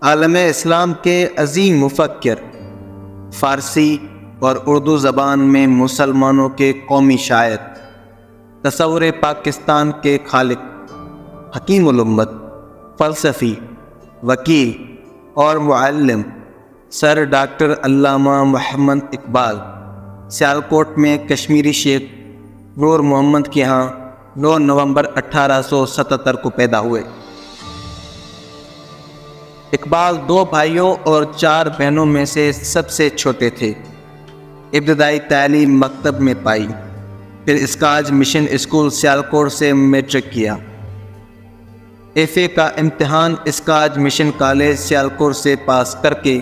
عالم اسلام کے عظیم مفکر، فارسی اور اردو زبان میں مسلمانوں کے قومی شاعر، تصور پاکستان کے خالق، حکیم الامت، فلسفی، وکیل اور معلم سر ڈاکٹر علامہ محمد اقبال سیالکوٹ میں کشمیری شیخ نور محمد کے ہاں 9 نومبر 1877 کو پیدا ہوئے۔ اقبال 2 بھائیوں اور 4 بہنوں میں سے سب سے چھوٹے تھے۔ ابتدائی تعلیم مکتب میں پائی، پھر اسکاج مشن اسکول سیالکوٹ سے میٹرک کیا۔ ایف اے کا امتحان اسکاج مشن کالج سیالکوٹ سے پاس کر کے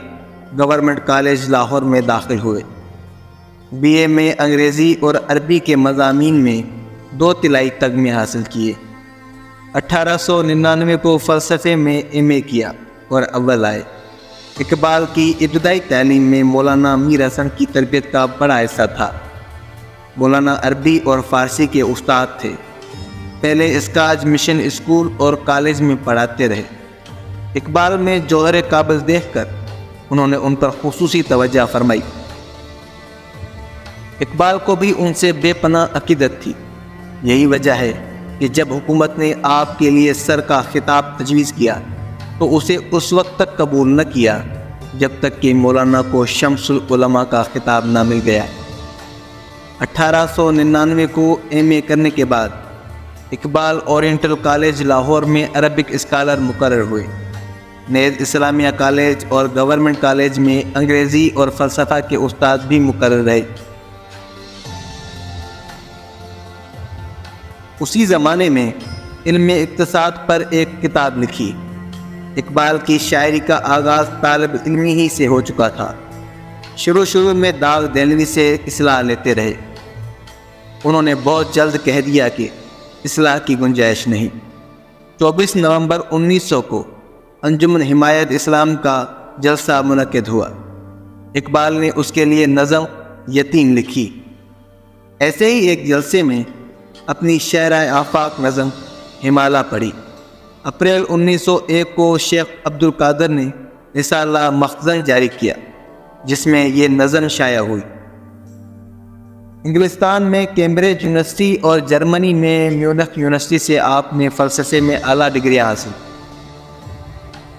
گورنمنٹ کالج لاہور میں داخل ہوئے۔ بی اے میں انگریزی اور عربی کے مضامین میں 2 طلائی تمغے حاصل کیے۔ 1899 کو فلسفے میں ایم اے کیا اور اول آئے۔ اقبال کی ابتدائی تعلیم میں مولانا میر حسن کی تربیت کا بڑا حصہ تھا۔ مولانا عربی اور فارسی کے استاد تھے۔ پہلے اسکاج مشن اسکول اور کالج میں پڑھاتے رہے۔ اقبال میں جوہر قابل دیکھ کر انہوں نے ان پر خصوصی توجہ فرمائی۔ اقبال کو بھی ان سے بے پناہ عقیدت تھی۔ یہی وجہ ہے کہ جب حکومت نے آپ کے لیے سر کا خطاب تجویز کیا تو اسے اس وقت تک قبول نہ کیا جب تک کہ مولانا کو شمس العلماء کا خطاب نہ مل گیا۔ 1899 کو ایم اے کرنے کے بعد اقبال اورینٹل کالج لاہور میں عربک اسکالر مقرر ہوئے۔ نیز اسلامیہ کالج اور گورنمنٹ کالج میں انگریزی اور فلسفہ کے استاد بھی مقرر رہے۔ اسی زمانے میں علم اقتصاد پر ایک کتاب لکھی۔ اقبال کی شاعری کا آغاز طالب علمی ہی سے ہو چکا تھا۔ شروع میں داغ دہلوی سے اصلاح لیتے رہے۔ انہوں نے بہت جلد کہہ دیا کہ اصلاح کی گنجائش نہیں۔ 24 نومبر 1900 کو انجمن حمایت اسلام کا جلسہ منعقد ہوا۔ اقبال نے اس کے لیے نظم یتیم لکھی۔ ایسے ہی ایک جلسے میں اپنی شعرۂ آفاق نظم ہمالہ پڑھی۔ اپریل 1901 کو شیخ عبد القادر نے رسالہ مخزن جاری کیا، جس میں یہ نظم شائع ہوئی۔ انگلستان میں کیمبرج یونیورسٹی اور جرمنی میں میونخ یونیورسٹی سے آپ نے فلسفے میں اعلیٰ ڈگریاں حاصل۔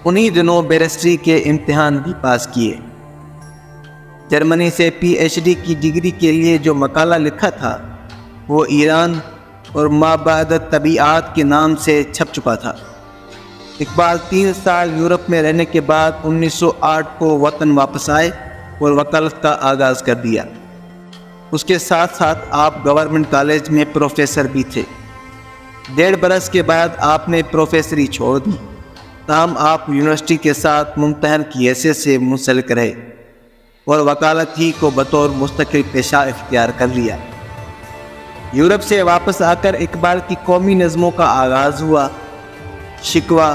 انہی دنوں بیرسٹری کے امتحان بھی پاس کیے۔ جرمنی سے پی ایچ ڈی کی ڈگری کے لیے جو مقالہ لکھا تھا وہ ایران اور مابعد طبیعات کے نام سے چھپ چکا تھا۔ اقبال 3 سال یورپ میں رہنے کے بعد 1908 کو وطن واپس آئے اور وکالت کا آغاز کر دیا۔ اس کے ساتھ ساتھ آپ گورنمنٹ کالج میں پروفیسر بھی تھے۔ 1.5 برس کے بعد آپ نے پروفیسری چھوڑ دی، تاہم آپ یونیورسٹی کے ساتھ ممتحن کی حیثیت سے منسلک رہے اور وکالت ہی کو بطور مستقل پیشہ اختیار کر لیا۔ یورپ سے واپس آ کر اقبال کی قومی نظموں کا آغاز ہوا۔ شکوہ،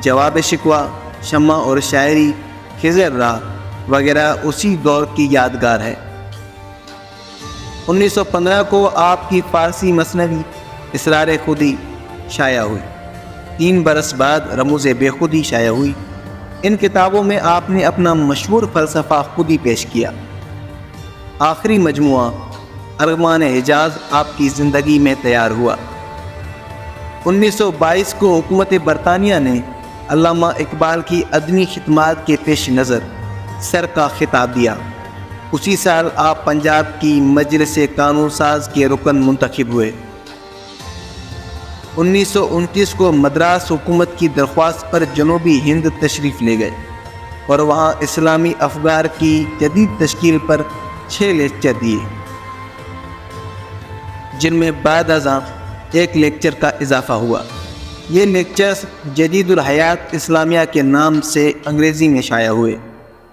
جواب شکوہ، شمع اور شاعری، خضر راہ وغیرہ اسی دور کی یادگار ہے۔ 1915 کو آپ کی فارسی مثنوی اسرار خودی شائع ہوئی۔ 3 برس بعد رموز بے خودی شائع ہوئی۔ ان کتابوں میں آپ نے اپنا مشہور فلسفہ خودی پیش کیا۔ آخری مجموعہ ارغمان حجاز آپ کی زندگی میں تیار ہوا۔ 1922 کو حکومت برطانیہ نے علامہ اقبال کی ادبی خدمات کے پیش نظر سر کا خطاب دیا۔ اسی سال آپ پنجاب کی مجلس قانون ساز کے رکن منتخب ہوئے۔ 1929 کو مدراس حکومت کی درخواست پر جنوبی ہند تشریف لے گئے اور وہاں اسلامی افکار کی جدید تشکیل پر 6 لیکچر دیے، جن میں بعد ازاں 1 لیکچر کا اضافہ ہوا۔ یہ لیکچرز جدید الحیات اسلامیہ کے نام سے انگریزی میں شائع ہوئے۔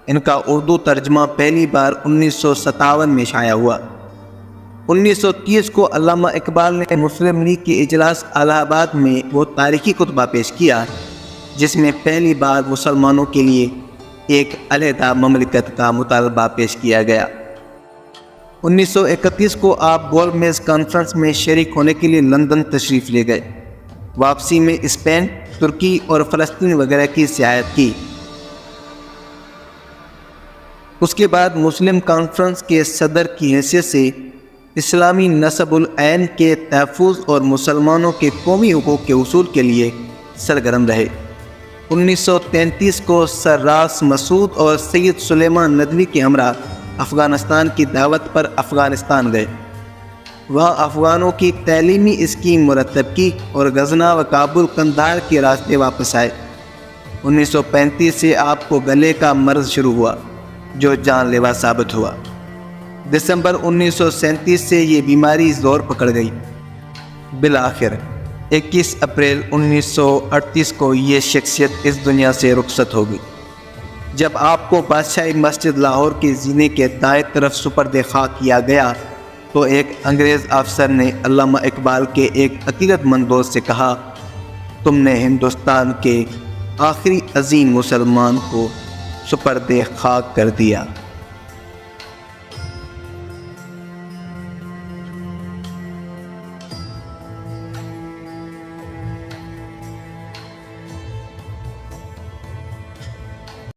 ان کا اردو ترجمہ پہلی بار 1957 میں شائع ہوا۔ 1930 کو علامہ اقبال نے مسلم لیگ کے اجلاس الہ آباد میں وہ تاریخی خطبہ پیش کیا جس میں پہلی بار مسلمانوں کے لیے ایک علیحدہ مملکت کا مطالبہ پیش کیا گیا۔ 1931 کو آپ گول میز کانفرنس میں شریک ہونے کے لیے لندن تشریف لے گئے۔ واپسی میں اسپین، ترکی اور فلسطین وغیرہ کی سیاحت کی۔ اس کے بعد مسلم کانفرنس کے صدر کی حیثیت سے اسلامی نسب العین کے تحفظ اور مسلمانوں کے قومی حقوق کے اصول کے لیے سرگرم رہے۔ 1933 کو سر راس مسعود اور سید سلیمان ندوی کے ہمراہ افغانستان کی دعوت پر افغانستان گئے۔ وہاں افغانوں کی تعلیمی اسکیم مرتب کی اور غزنی و کابل قندھار کے راستے واپس آئے۔ 1935 سے آپ کو گلے کا مرض شروع ہوا جو جان لیوا ثابت ہوا۔ دسمبر 1937 سے یہ بیماری زور پکڑ گئی۔ بالآخر 21 اپریل 1938 کو یہ شخصیت اس دنیا سے رخصت ہو گئی۔ جب آپ کو بادشاہی مسجد لاہور کے زینے کے دائیں طرف سپرد خاک کیا گیا تو ایک انگریز افسر نے علامہ اقبال کے ایک عقیدت مند دوست سے کہا، تم نے ہندوستان کے آخری عظیم مسلمان کو سپرد خاک کر دیا۔